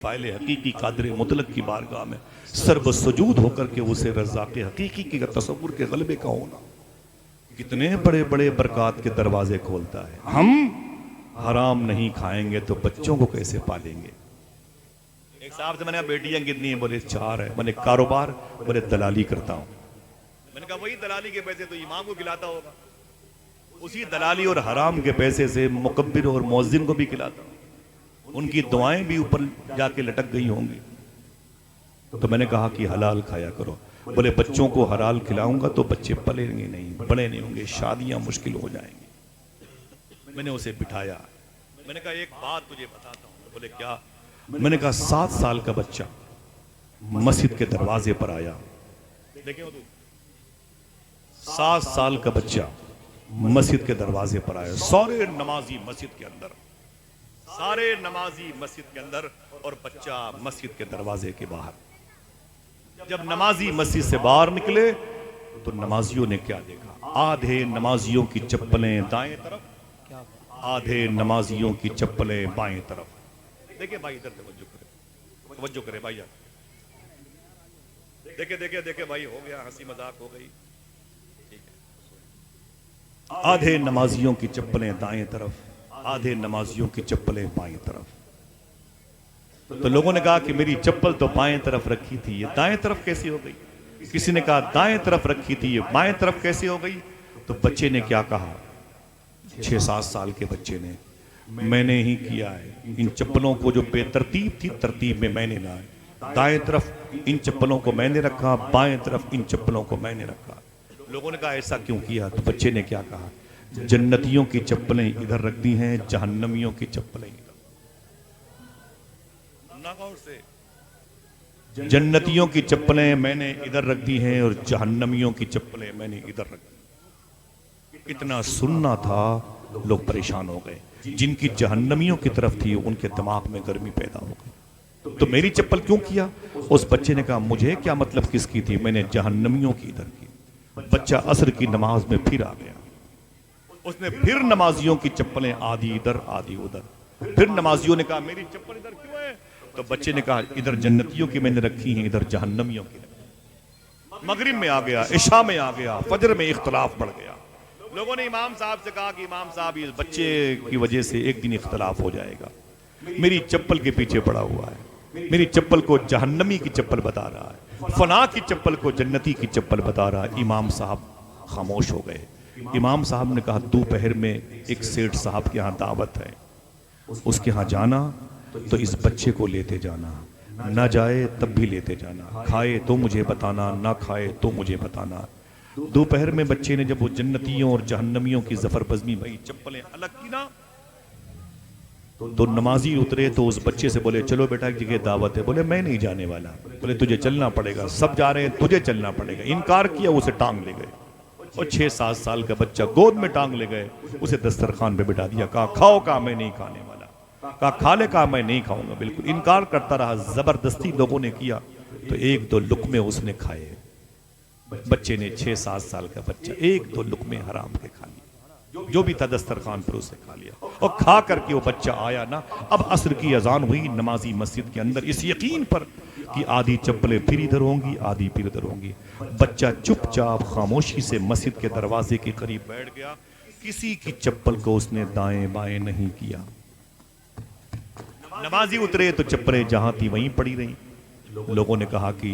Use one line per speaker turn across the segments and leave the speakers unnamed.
File حقیقی قادر مطلق کی بارگاہ میں سرب سجود ہو کر کے اسے رزاق حقیقی کی تصور کے غلبے کا ہونا کتنے بڑے بڑے برکات کے دروازے کھولتا ہے. ہم حرام نہیں کھائیں گے تو بچوں کو کیسے پالیں گے؟ ایک صاحب سے میں نے کہا بیٹیاں کتنی ہیں؟ بولے 4 ہیں. میں نے کاروبار؟ بولے دلالی کرتا ہوں. میں نے کہا وہی دلالی کے پیسے تو امام کو کھلاتا ہوگا. اسی دلالی اور حرام کے پیسے سے مکبر اور مؤذن کو بھی کھلاتا ہوں. ان کی دعائیں بھی اوپر جا کے لٹک گئی ہوں گی. تو میں نے کہا کہ حلال کھایا کرو. بولے بچوں کو حلال کھلاؤں گا تو بچے پلیں گے نہیں، بڑے نہیں ہوں گے، شادیاں مشکل ہو جائیں گی. میں نے اسے بٹھایا. میں نے کہا ایک بات تجھے بتاتا ہوں. بولے کیا؟ میں نے کہا 7 سال کا بچہ مسجد کے دروازے پر آیا. دیکھیں 7 سال کا بچہ مسجد کے دروازے پر آیا. سارے نمازی مسجد کے اندر، سارے نمازی مسجد کے اندر اور بچہ مسجد کے دروازے کے باہر. جب نمازی مسجد سے باہر نکلے تو نمازیوں نے کیا دیکھا؟ آدھے نمازیوں کی چپلیں دائیں طرف، آدھے نمازیوں کی چپلیں بائیں طرف. دیکھیں بھائی ادھر توجہ کرے بھائی. دیکھیں بھائی، ہو گیا، ہنسی مذاق ہو گئی. آدھے نمازیوں کی چپلیں دائیں طرف، آدھے نمازیوں کی چپلیں بائیں طرف. تو لوگوں نے کہا کہ میری چپل تو بائیں طرف رکھی تھی، یہ دائیں طرف کیسی ہو گئی؟ کسی نے کہا دائیں طرف رکھی تھی، یہ بائیں طرف کیسی ہو گئی؟ تو بچے نے کیا کہا؟ 6-7 سال کے بچے نے، میں نے ہی کیا ہے. ان چپلوں کو جو بے ترتیب تھی ترتیب میں میں نے لایا. دائیں طرف ان چپلوں کو میں نے رکھا، بائیں طرف ان چپلوں کو میں نے رکھا. لوگوں نے کہا ایسا کیوں کیا؟ تو بچے نے کیا کہا؟ جنتیوں کی چپلیں ادھر رکھ دی ہیں، جہنمیوں کی چپلیں ادھر. جنتیوں کی چپلیں میں نے ادھر رکھ دی ہیں اور جہنمیوں کی چپلیں میں نے ادھر رکھ دی. اتنا سننا تھا، لوگ پریشان ہو گئے. جن کی جہنمیوں کی طرف تھی ان کے دماغ میں گرمی پیدا ہو گئی. تو میری چپل کیوں کیا؟ اس بچے نے کہا مجھے کیا مطلب کس کی تھی، میں نے جہنمیوں کی ادھر کی. بچہ عصر کی نماز میں پھر آ گیا. اس نے پھر نمازیوں کی چپلیں آدھی ادھر آدھی ادھر. پھر نمازیوں نے کہا میری چپل ادھر کیوں ہے؟ تو بچے نے کہا ادھر جنتیوں کی میں نے رکھی ہیں، ادھر جہنمیوں کی. مغرب میں آ گیا، عشاء میں آ گیا، فجر میں اختلاف بڑھ گیا. لوگوں نے امام صاحب سے کہا کہ امام صاحب اس بچے کی وجہ سے ایک دن اختلاف ہو جائے گا. میری چپل کے پیچھے پڑا ہوا ہے، میری چپل کو جہنمی کی چپل بتا رہا ہے، فنا کی چپل کو جنتی کی چپل بتا رہا ہے. امام صاحب خاموش ہو گئے. امام صاحب نے کہا دوپہر میں ایک سیٹھ صاحب کے ہاں دعوت ہے، اس کے ہاں جانا تو اس بچے کو لیتے جانا، نہ جائے تب بھی لیتے جانا، کھائے تو مجھے بتانا، نہ کھائے تو مجھے بتانا. دوپہر میں بچے نے جب وہ جنتیوں اور جہنمیوں کی ظفر بزمی بھائی چپلیں الگ کی نا، تو نمازی اترے تو اس بچے سے بولے چلو بیٹا ایک جگہ دعوت ہے. بولے میں نہیں جانے والا. بولے تجھے چلنا پڑے گا، سب جا رہے ہیں تجھے چلنا پڑے گا. انکار کیا، اسے ٹانگ لے گئے. اور 6-7 سال کا بچہ گود میں ٹانگ لے گئے، اسے دسترخوان پہ بٹھا دیا. کہا کھاؤ، کہا میں نہیں کھانے والا. کہا کھا لے، کہا میں نہیں کھاؤں گا. بالکل انکار کرتا رہا. زبردستی لوگوں نے کیا تو 1-2 لقمے اس نے کھائے. بچے نے 6-7 سال کا بچہ 1-2 لقمے حرام کے کھا لیے، جو بھی تھا دسترخوان پر اسے کھا لیا. اور کھا کر کے وہ بچہ آیا نا. اب عصر کی اذان ہوئی نمازی مسجد کے اندر، اس یقین پر کہ آدھی چپلیں پھر ادھر ہوں گی، آدھی پھر ادھر ہوں گی. بچہ چپ چاپ خاموشی سے مسجد کے دروازے کے قریب بیٹھ گیا. کسی کی چپل کو اس نے دائیں بائیں نہیں کیا. نمازی اترے تو چپلیں جہاں تھی وہیں پڑی رہی. لوگوں نے کہا کہ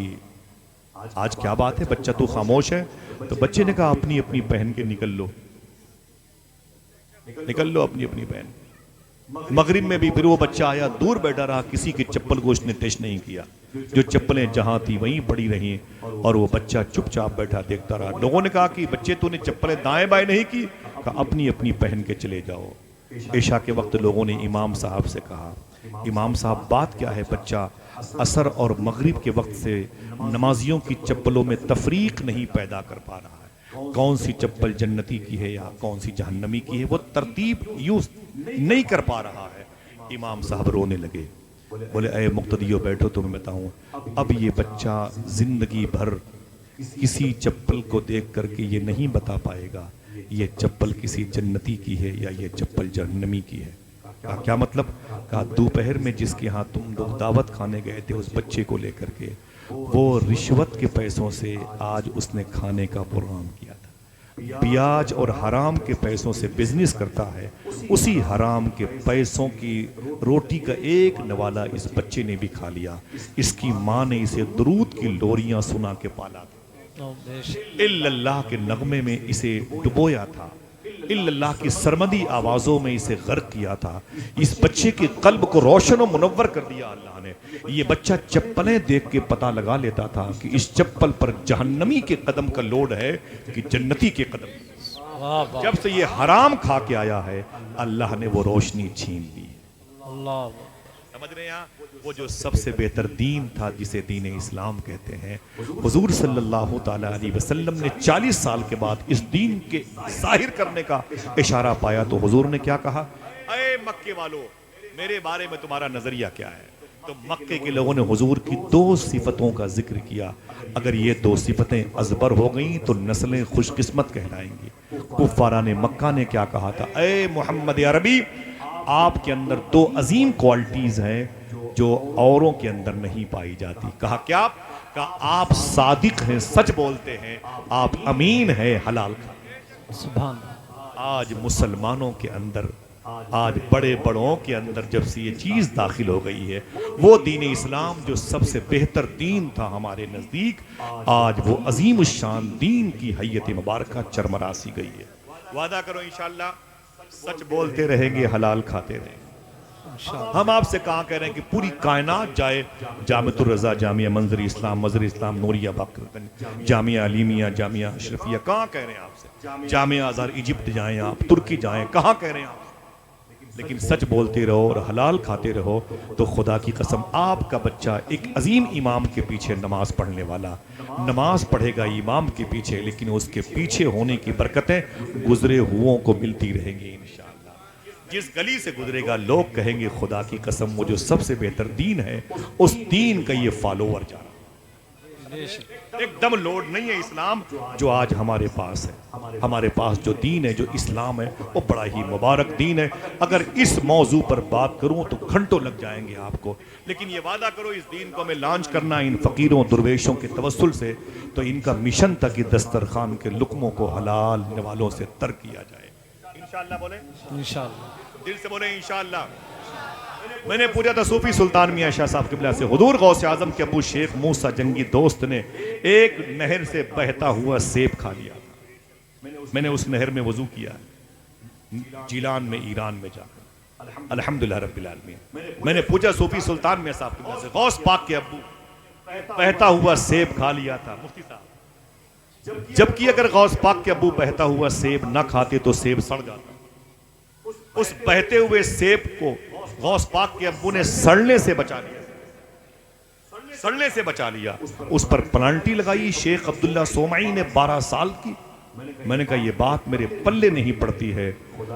آج کیا بات ہے، بچہ تو خاموش ہے. تو بچے نے کہا اپنی اپنی پہن کے نکل لو اپنی اپنی پہن. مغرب میں بھی پھر وہ بچہ آیا، دور بیٹھا رہا، کسی کی چپل کو اس نے ٹچ نہیں کیا. جو چپلیں جہاں تھی وہیں پڑی رہی اور وہ بچہ چپ چاپ بیٹھا دیکھتا رہا. لوگوں نے کہا کہ بچے تو نے چپلیں دائیں بائیں نہیں کی. کہا اپنی اپنی پہن کے چلے جاؤ. عشاء کے وقت لوگوں نے امام صاحب سے کہا امام صاحب بات کیا ہے؟ بچہ عصر اور مغرب کے وقت سے نمازیوں کی چپلوں میں تفریق نہیں پیدا کر پا رہا ہے. کون سی چپل جنتی کی ہے یا کون سی جہنمی کی ہے، وہ ترتیب یوز نہیں کر پا رہا ہے. امام صاحب رونے لگے. بولے اے مقتدیو بیٹھو، تمہیں بتاؤں. اب یہ بچہ زندگی بھر کسی چپل کو دیکھ کر کے یہ نہیں بتا پائے گا یہ چپل کسی جنتی کی ہے یا یہ چپل جہنمی کی ہے. کہا کیا مطلب؟ کہا دوپہر میں جس کے ہاں تم لوگ دعوت کھانے گئے تھے اس بچے کو لے کر کے، وہ رشوت کے پیسوں سے آج اس نے کھانے کا پروگرام کیا تھا، بیاج اور حرام کے پیسوں سے بزنس کرتا ہے، اسی حرام کے پیسوں کی روٹی کا ایک نوالا اس بچے نے بھی کھا لیا، اس کی ماں نے اسے درود کی لوریاں سنا کے پالا تھا، الا اللہ کے نغمے میں اسے ڈبویا تھا، الا اللہ کی سرمدی آوازوں میں اسے غرق کیا تھا، اس بچے کے قلب کو روشن و منور کر دیا اللہ نے۔ یہ بچہ چپلیں دیکھ کے پتہ لگا لیتا تھا کہ اس چپل پر جہنمی کے قدم کا لوڈ ہے کہ جنتی کے قدم۔ جب سے یہ حرام کھا کے آیا ہے اللہ نے وہ روشنی چھین لی۔ سمجھ رہے ہیں؟ وہ جو سب سے بہتر دین تھا جسے دین اسلام کہتے ہیں، حضور صلی اللہ تعالی علیہ وسلم نے 40 سال کے بعد اس دین کے ظاہر کرنے کا اشارہ پایا تو حضور نے کیا کہا؟ اے مکے والو، میرے بارے میں تمہارا نظریہ کیا ہے؟ تو مکے کے لوگوں نے حضور کی 2 صفتوں کا ذکر کیا، اگر یہ 2 صفتیں ازبر ہو گئیں تو نسلیں خوش قسمت کہلائیں گی۔ کفاران مکہ نے کیا کہا تھا؟ اے محمد عربی، آپ کے اندر 2 عظیم کوالٹیز ہیں جو اوروں کے اندر نہیں پائی جاتی۔ کہا کیا؟ کہا آپ صادق ہیں، سچ بولتے ہیں، آپ امین ہیں، حلال کھاتے ہیں۔ سبحان اللہ۔ آج مسلمانوں کے اندر، آج بڑے بڑوں کے اندر جب سے یہ چیز داخل ہو گئی ہے، وہ دین اسلام جو سب سے بہتر دین تھا ہمارے نزدیک، آج وہ عظیم الشان دین کی حیت مبارکہ چرمرا سی گئی ہے۔ وعدہ کرو انشاءاللہ سچ بولتے رہیں گے، حلال کھاتے رہیں گے۔ ہم آپ سے کہاں کہہ رہے ہیں کہ پوری کائنات جائے، جامعۃ الرضا، جامعہ منظر اسلام، مظہر اسلام، نوریہ باقرگنج، جامعہ علیمیہ، جامعہ اشرفیہ، کہاں کہہ رہے ہیں آپ سے؟ جامعہ ازہر ایجپٹ جائیں آپ، ترکی جائیں، کہاں کہہ رہے ہیں آپ؟ لیکن سچ بولتے رہو اور حلال کھاتے رہو تو خدا کی قسم آپ کا بچہ ایک عظیم امام کے پیچھے نماز پڑھنے والا، نماز پڑھے گا امام کے پیچھے، لیکن اس کے پیچھے ہونے کی برکتیں گزرے ہوئوں کو ملتی رہیں گی انشاءاللہ۔ جس گلی سے گزرے گا لوگ کہیں گے خدا کی قسم وہ جو سب سے بہتر دین ہے اس دین کا یہ فالوور جا رہا ہے۔ ایک دم لوڈ نہیں ہے اسلام جو آج ہمارے پاس ہے۔ ہمارے پاس جو دین ہے، جو اسلام ہے، وہ بڑا ہی مبارک دین ہے۔ اگر اس موضوع پر بات کروں تو گھنٹوں لگ جائیں گے آپ کو، لیکن یہ وعدہ کرو اس دین کو ہمیں لانچ کرنا ان فقیروں درویشوں کے توسل سے، تو ان کا مشن تھا کہ دسترخوان کے لقموں کو حلال نوالوں سے تر کیا جائے۔ انشاءاللہ بولیں، انشاءاللہ، دل سے بولیں انشاءاللہ۔ میں نے پوچھا تھا صوفی سلطان میاں شاہ صاحب قبلہ سے، حضور غوث اعظم کے ابو شیخ موسیٰ جنگی دوست نے ایک نہر سے بہتا ہوا سیب کھا لیا تھا، میں نے اس نہر میں وضو کیا جیلان میں، ایران میں جا کر، الحمدللہ رب العالمین۔ میں نے پوچھا صوفی سلطان میاں صاحب قبلہ سے، غوث پاک کے ابو بہتا ہوا سیب کھا لیا تھا، مفتی صاحب، جبکہ اگر غوث پاک کے ابو بہتا ہوا سیب نہ کھاتے تو سیب سڑ جاتا۔ اس بہتے ہوئے سیب کو غوث پاک کے ابو نے سڑنے سے بچا لیا، سڑنے سے بچا لیا، اس پر پلانٹی لگائی شیخ عبداللہ سومعی نے 12 سال کی۔ میں نے کہا یہ بات میرے پلے نہیں پڑتی ہے،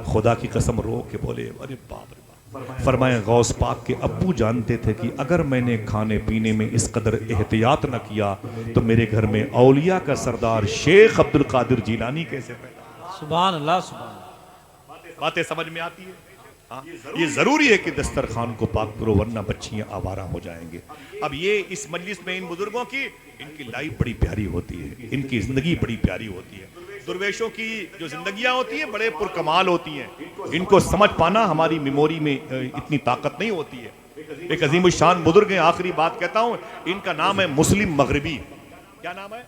خدا کی قسم رو کے بولے ارے باپ رے باپ۔ فرمایا غوث پاک کے ابو جانتے تھے کہ اگر میں نے کھانے پینے میں اس قدر احتیاط نہ کیا تو میرے گھر میں اولیاء کا سردار شیخ عبد القادر جیلانی کیسے پیدا۔ سبحان اللہ، سبحان اللہ۔ باتیں سمجھ میں آتی ہے؟ یہ ضروری ہے کہ دسترخوان کو پاک کرو ورنہ بچیاں آوارہ ہو جائیں گے۔ اب یہ اس مجلس میں ان بزرگوں کی، ان کی لائف بڑی پیاری ہوتی ہے، ان کی زندگی بڑی پیاری ہوتی ہے۔ درویشوں کی جو زندگیاں ہوتی ہیں بڑے پرکمال ہوتی ہیں، ان کو سمجھ پانا ہماری میموری میں اتنی طاقت نہیں ہوتی ہے۔ ایک عظیم الشان بزرگ ہیں، آخری بات کہتا ہوں، ان کا نام ہے مسلم مغربی۔ کیا نام ہے؟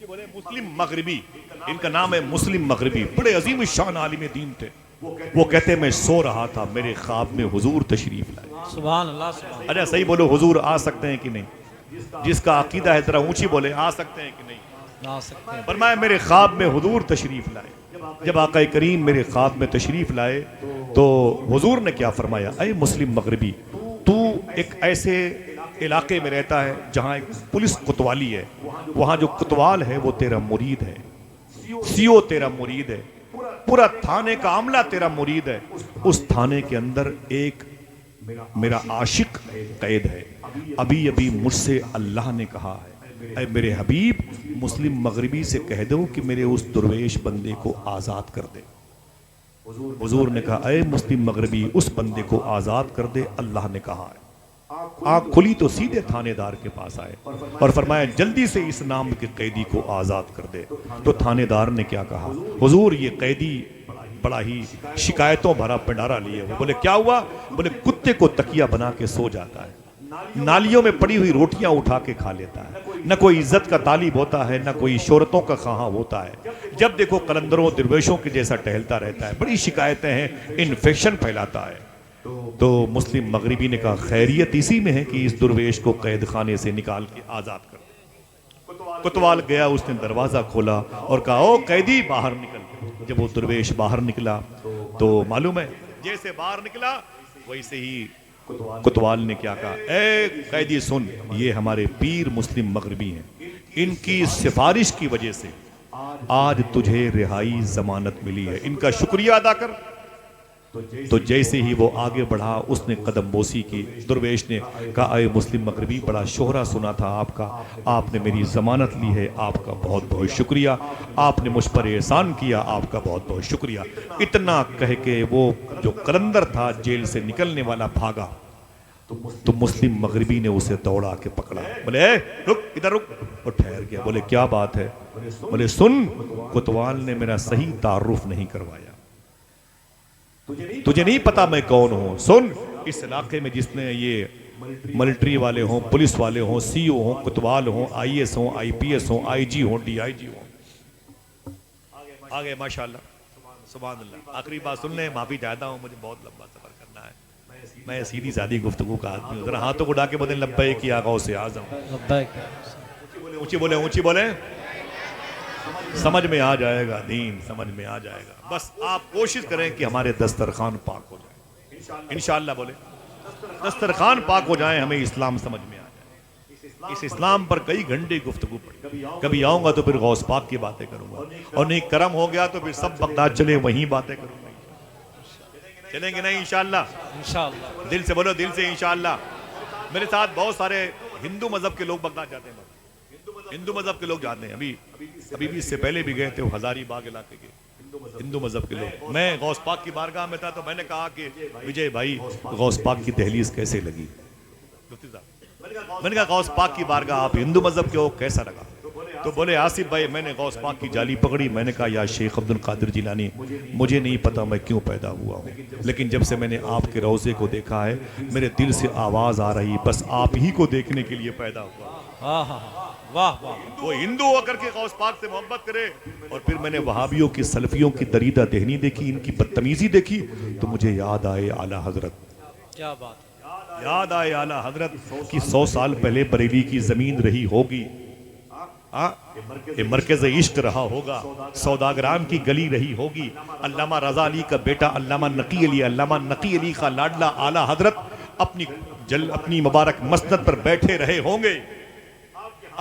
بولے مسلم مغربی، ان کا نام ہے مسلم مغربی، بڑے عظیم الشان عالم دین تھے۔ وہ کہتے میں سو رہا تھا، میرے خواب میں حضور تشریف لائے۔ سبحان اللہ، سبحان اللہ۔ ارے صحیح بولو، حضور آ سکتے ہیں کہ نہیں؟ جس کا عقیدہ ہے ذرا اونچی بولے، آ سکتے ہیں کہ نہیں؟ آ سکتے ہیں۔ فرمایا میرے خواب میں حضور تشریف لائے۔ جب آقا کریم میرے خواب میں تشریف لائے تو حضور نے کیا فرمایا؟ اے مسلم مغربی، تو ایک ایسے علاقے میں رہتا ہے جہاں ایک پولیس کوتوالی ہے، وہاں جو کوتوال ہے وہ تیرا مرید ہے، سیو تیرا مرید ہے، پورا تھانے کا عملہ تیرا مرید ہے۔ اس تھانے کے اندر ایک میرا عاشق قید ہے، ابھی ابھی مجھ سے اللہ نے کہا ہے اے میرے حبیب مسلم مغربی سے کہہ دو کہ میرے اس درویش بندے کو آزاد کر دے۔ حضور نے کہا اے مسلم مغربی اس بندے کو آزاد کر دے، اللہ نے کہا ہے۔ آنکھ کھلی تو سیدھے تھانے دار کے پاس آئے اور فرمایا جلدی سے اس نام کے قیدی کو آزاد کر دے۔ تو تھانے دار نے کیا کہا؟ حضور یہ قیدی بڑا ہی شکایتوں بھرا پنڈارا لیے ہوئے۔ بولے کیا ہوا؟ بولے کتے کو تکیہ بنا کے سو جاتا ہے، نالیوں میں پڑی ہوئی روٹیاں اٹھا کے کھا لیتا ہے، نہ کوئی عزت کا طالب ہوتا ہے، نہ کوئی شہرتوں کا خواہاں ہوتا ہے، جب دیکھو قلندروں درویشوں کے جیسا ٹہلتا رہتا ہے، بڑی شکایتیں ہیں، انفیکشن پھیلاتا ہے۔ تو مسلم مغربی نے کہا خیریت اسی میں ہے کہ اس درویش کو قید خانے سے نکال کے آزاد کر دے۔ کوتوال گیا، اس نے دروازہ کھولا اور کہا او قیدی باہر نکل۔ جب وہ درویش باہر نکلا تو معلوم ہے جیسے باہر نکلا ویسے ہی کوتوال نے کیا کہا؟ اے قیدی سن، یہ ہمارے پیر مسلم مغربی ہیں، ان کی سفارش کی وجہ سے آج تجھے رہائی ضمانت ملی ہے، ان کا شکریہ ادا کر۔ تو جیسے ہی وہ آگے بڑھا اس نے قدم بوسی کی۔ درویش نے کہا اے مسلم مغربی بڑا شہرہ سنا تھا آپ کا، آپ نے میری ضمانت لی ہے، آپ کا بہت بہت شکریہ، آپ نے مجھ پر احسان کیا، آپ کا بہت بہت شکریہ۔ اتنا کہہ کے وہ جو قلندر تھا جیل سے نکلنے والا بھاگا تو مسلم مغربی نے اسے دوڑا کے پکڑا۔ بولے اے رک، ادھر رک، اور ٹھہر گیا۔ بولے کیا بات ہے؟ بولے سن، کوتوال نے میرا صحیح تعارف نہیں کروایا، تجھے نہیں پتا میں کون ہوں۔ سن، اس علاقے میں جس نے یہ ملٹری والے ہوں، پولیس والے ہوں، سی او ہوں، کوتوال ہوں، آئی ایس ہوں، آئی پی ایس ہوں، آئی جی ہوں، ڈی آئی جی ہوں، آگے ماشاءاللہ سبحان اللہ۔ آخری بات سن لیں، معافی چاہتا ہوں، مجھے بہت لمبا سفر کرنا ہے، میں سیدھی سادھی گفتگو کا آدمی ہوں، ذرا ہاتھوں کو اڑا کے بولیں لبیک یا غوث اعظم، اونچی بولیں، اونچی بولیں، سمجھ میں آ جائے گا، دین سمجھ میں آ جائے گا۔ بس آپ کوشش کریں کہ ہمارے دسترخوان پاک ہو جائے، انشاءاللہ بولے دسترخوان پاک ہو جائیں، ہمیں اسلام سمجھ میں آ جائے۔ اس اسلام پر کئی گھنٹے گفتگو پڑی، کبھی آؤں گا تو پھر غوث پاک کی باتیں کروں گا، اور نہیں کرم ہو گیا تو پھر سب بغداد چلے وہیں باتیں کروں گا۔ چلیں گے نہیں انشاءاللہ؟ دل سے بولو، دل سے انشاءاللہ۔ میرے ساتھ بہت سارے ہندو مذہب کے لوگ بغداد جاتے ہیں، ہندو مذہب کے لوگ جاتے ہیں، ابھی بھی اس سے پہلے بھی گئے تھے وہ ہزاری باغ علاقے کے ہندو مذہب کے لوگ۔ میں غوث پاک کی بارگاہ میں تھا تو میں نے کہا کہ وجے بھائی غوث پاک کی دہلیز کیسے لگی؟ میں نے کہا غوث پاک کی بارگاہ آپ ہندو مذہب کے ہو، کیسا لگا؟ تو بولے آصف بھائی میں نے غوث پاک کی جالی پکڑی۔ میں نے کہا یا شیخ عبد القادر جیلانی، مجھے نہیں پتا میں کیوں پیدا ہوا ہوں، لیکن جب سے میں نے آپ کے روضے کو دیکھا ہے میرے دل سے آواز آ رہی بس آپ ہی کو دیکھنے کے لیے پیدا ہوا۔ وہ ہندو ہو کر کے غوث پاک سے محبت کرے، اور پھر میں نے وہابیوں کی سلفیوں کی دریدہ دہنی دیکھی، ان کی بدتمیزی دیکھی تو مجھے یاد آئے اعلیٰ حضرت،
کیا بات،
یاد آئے اعلیٰ حضرت کی 100 سال پہلے بریلی کی زمین رہی ہوگی، مرکز عشق رہا ہوگا، سوداگران کی گلی رہی ہوگی، علامہ رضا علی کا بیٹا علامہ نقی علی، علامہ نقی علی کا لاڈلا اعلیٰ حضرت اپنی مبارک مسند پر بیٹھے رہے ہوں گے،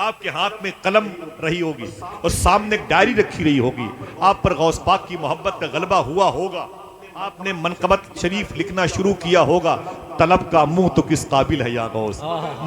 آپ کے ہاتھ میں قلم رہی ہوگی اور سامنے ایک ڈائری رکھی رہی ہوگی، آپ پر غوث پاک کی محبت کا غلبہ ہوا ہوگا، آپ نے منقبت شریف لکھنا شروع کیا ہوگا، طلب کا منہ تو کس قابل ہے یا غوث،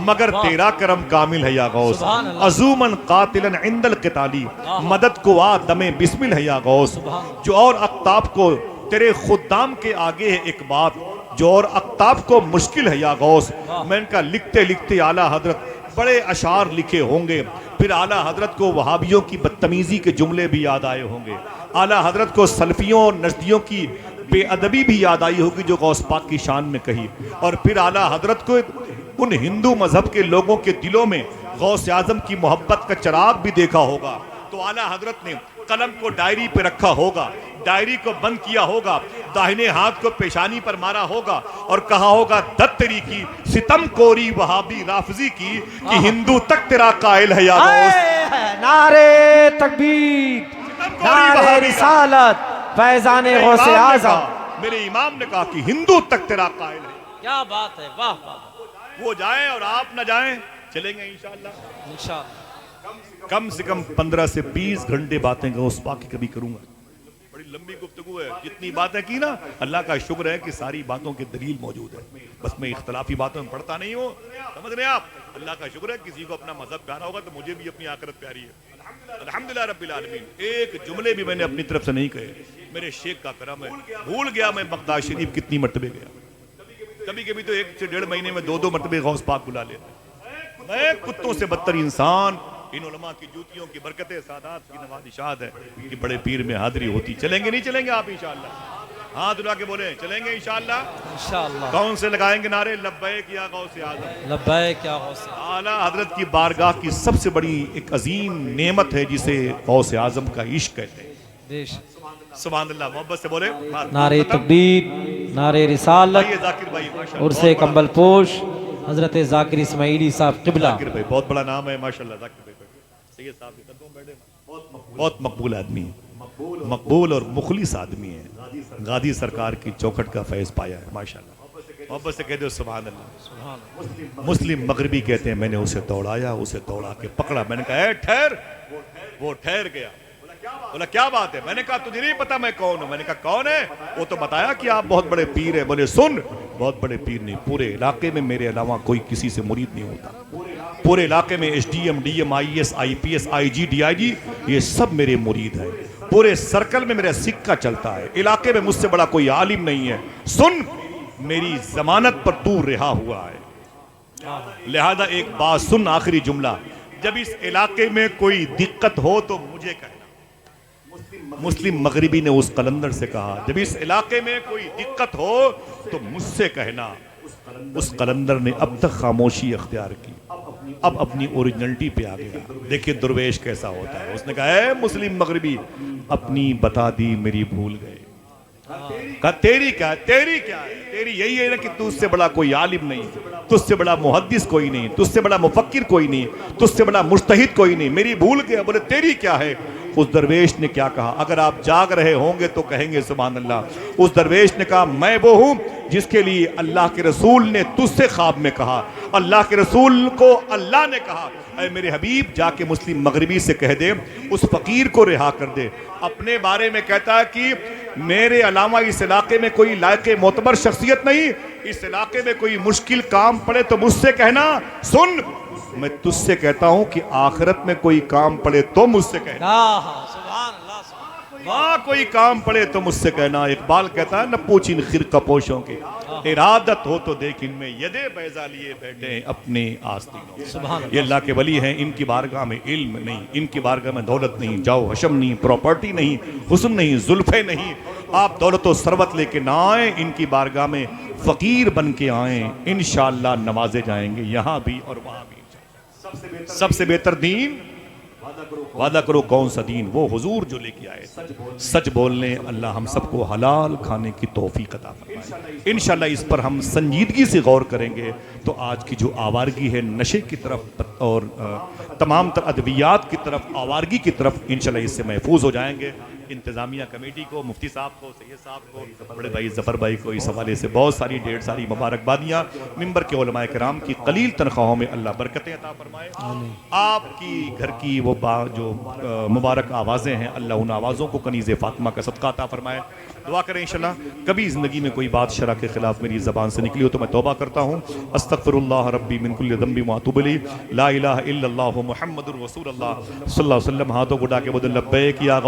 مگر تیرا کرم کامل ہے یا غوث، عزومن قاتلن عند القتالی، مدد کو آ دم بسمل ہے یا غوث، جو اور اقتاب کو تیرے خدام کے آگے ہے ایک بات، جو اور اقتاب کو مشکل ہے یا غوث۔ میں ان کا لکھتے لکھتے اعلیٰ حضرت بڑے اشعار لکھے ہوں گے، پھر اعلیٰ حضرت کو وہابیوں کی بدتمیزی کے جملے بھی یاد آئے ہوں گے، اعلیٰ حضرت کو سلفیوں اور نجدیوں کی بے ادبی بھی یاد آئی ہوگی جو غوث پاک کی شان میں کہی، اور پھر اعلیٰ حضرت کو ان ہندو مذہب کے لوگوں کے دلوں میں غوث اعظم کی محبت کا چراغ بھی دیکھا ہوگا، تو اعلیٰ حضرت نے قلم کو ڈائری پہ رکھا ہوگا، ڈائری کو بند کیا ہوگا، داہنے ہاتھ کو پیشانی پر مارا ہوگا اور کہا ہوگا دتری کی ستم کوری وہابی رافضی کی کہ ہندو تک تیرا قائل ہے یا غوث۔
نعرے تکبیر، نعرے رسالت، فیضان غوث اعظم۔
میرے امام نے کہا کہ ہندو تک تیرا قائل ہے۔
کیا بات ہے، واہ واہ،
وہ جائیں اور آپ نہ جائیں، چلیں گے انشاءاللہ،
انشاءاللہ
کم سے کم 15 سے 20 گھنٹے باتیں غوث پاک کی کبھی کروں گا، بڑی لمبی گفتگو ہے، جتنی باتیں کی نا اللہ کا شکر ہے کہ ساری باتوں کی دلیل موجود ہے، بس میں اختلافی باتوں میں پڑھتا نہیں ہوں، سمجھ رہے ہیں آپ؟ اللہ کا شکر ہے کسی کو اپنا مذہب پیارا ہوگا تو مجھے بھی اپنی آخرت پیاری ہے۔ الحمدللہ رب العالمین. ایک جملے بھی میں نے اپنی طرف سے نہیں کہے. میرے شیخ کا کرم ہے. بھول گیا میں بغداد شریف کتنی مرتبے گیا. کبھی کبھی تو 1 سے 1.5 مہینے میں 2 مرتبے غوث پاک بلا لیتا. میں کتوں سے بدتر انسان. ان علماء کی جوتیوں کی برکتیں سادات کی نوازشات ہے کہ بڑے پیر میں حاضری ہوتی. چلیں گے نہیں چلیں گے آپ انشاءاللہ؟ ہاتھ اٹھا کے بولیں چلیں گے انشاءاللہ.
انشاءاللہ.
کون سے لگائیں گے نعرے؟ لبیک یا غوث اعظم.
لبیک یا غوث.
اعلیٰ حضرت کی بارگاہ کی سب سے بڑی ایک عظیم نعمت ہے جسے غوث اعظم کا عشق کہتے ہیں.
بے شک.
سبحان اللہ. محبت سے بولے.
نعرہ تکبیر، نعرہ رسالت.
آئیے ذاکر بھائی ماشاءاللہ.
عرص کمبل پوش حضرت ذاکر اسماعیلی صاحب قبلہ.
ذاکر بھائی بہت بڑا نام ہے ماشاءاللہ. ذاکر بھائی سید صاحب کے قدموں میں بیٹھے. بہت مقبول آدمی ہے. مقبول اور مخلص آدمی ہے. غازی سرکار کی چوکھٹ کا فیض پایا ہے ماشاءاللہ. محبت سے کہہ دو سبحان اللہ. مسلم مغربی کہتے ہیں میں نے اسے دوڑایا، اسے دوڑا کے پکڑا. میں نے کہا اے ٹھہر. وہ ٹھہر گیا. بولا کیا بات ہے؟ میں نے کہا تجھے نہیں پتا میں کون ہوں؟ میں نے کہا کون ہے؟ وہ تو بتایا کہ آپ بہت بڑے پیر ہیں. بولے سن، بہت بڑے پیر نہیں، پورے علاقے میں میرے علاوہ کوئی کسی سے مرید نہیں ہوتا. پورے علاقے میں S D M, D M, I S, I P S, I G, D I G, یہ سب میرے مرید ہیں. پورے سرکل میں میرا سکہ چلتا ہے. علاقے میں مجھ سے بڑا کوئی عالم نہیں ہے. سن، میری ضمانت پر تو رہا ہوا ہے. لہذا ایک بات سن، آخری جملہ. جب اس علاقے میں کوئی دقت ہو تو مجھے کہنا. مسلم مغربی نے اس قلندر سے کہا جب اس علاقے میں کوئی دقت ہو تو مجھ سے کہنا. اس قلندر نے اب تک خاموشی اختیار کی، اب اپنی اوریجنلٹی پہ آ گیا. دیکھیں درویش کیسا ہوتا ہے. اس نے کہا اے مسلم مغربی، اپنی بتا دی میری بھول گئے. کہا تیری کیا ہے؟ تیری کیا ہے؟ تیری یہی ہے نا کہ تجھ سے بڑا کوئی عالم نہیں، تجھ سے بڑا محدث کوئی نہیں، تجھ سے بڑا مفکر کوئی نہیں، تجھ سے بڑا مجتہد کوئی نہیں. میری بھول گیا. بولے تیری کیا ہے؟ اس درویش نے کیا کہا؟ اگر آپ جاگ رہے ہوں گے تو کہیں گے سبحان اللہ. اس درویش نے کہا میں وہ ہوں جس کے لیے اللہ کے رسول نے تجھ سے خواب میں کہا. اللہ کے رسول کو اللہ نے کہا اے میرے حبیب جا کے مسلم مغربی سے کہہ دے اس فقیر کو رہا کر دے. اپنے بارے میں کہتا ہے کہ میرے علاوہ اس علاقے میں کوئی لائق معتبر شخصیت نہیں. اس علاقے میں کوئی مشکل کام پڑے تو مجھ سے کہنا. سن، میں تجھ سے کہتا ہوں کہ آخرت میں کوئی کام پڑے تو مجھ سے کہنا.
سبحان اللہ.
وہاں کوئی کام پڑے تو مجھ سے کہنا. اقبال کہتا ہے نہ پوچھ ان خرقہ پوشوں کے، ارادت ہو تو دیکھ ان میں یدے بیضا لیے بیٹھے ہیں اپنے آستینوں. یہ اللہ کے ولی ہیں. ان کی بارگاہ میں علم نہیں، ان کی بارگاہ میں دولت نہیں، جاؤ حشم نہیں، پراپرٹی نہیں، حسن نہیں، زلفے نہیں. آپ دولت و ثروت لے کے نہ آئیں، ان کی بارگاہ میں فقیر بن کے آئیں. انشاءاللہ نوازے جائیں گے یہاں بھی اور وہاں بھی. سب سے بہتر دین وعدہ کرو کون سا دین؟ وہ حضور جو لے کے آئے. سچ بولنے. اللہ ہم سب کو حلال کھانے کی توفیق عطا فرمائے. انشاءاللہ اس پر ہم سنجیدگی سے غور کریں گے تو آج کی جو آوارگی ہے نشے کی طرف اور تمام تر ادویات کی طرف، آوارگی کی طرف، انشاءاللہ اس سے محفوظ ہو جائیں گے. انتظامیہ کمیٹی کو، مفتی صاحب کو، سید صاحب کو، بڑے بھائی ظفر بھائی کو اس حوالے سے بہت ساری ڈھیر ساری مبارکبادیاں. ممبر کے علماء کرام کی قلیل تنخواہوں میں اللہ برکتیں عطا فرمائے. آپ کی گھر کی وہ جو مبارک آوازیں ہیں اللہ ان آوازوں کو کنیز فاطمہ کا صدقہ عطا فرمائے. دعا کریں انشاءاللہ کبھی زندگی میں کوئی بات شرع کے خلاف میری زبان سے نکلی ہو تو میں توبہ کرتا ہوں. استغفر اللہ ربی من کل ذنب واتوب الیہ. لا الہ الا اللہ محمد رسول اللہ صلی اللہ علیہ وسلم. ہاتھوں کو اٹھا کے بولیں لبیک یا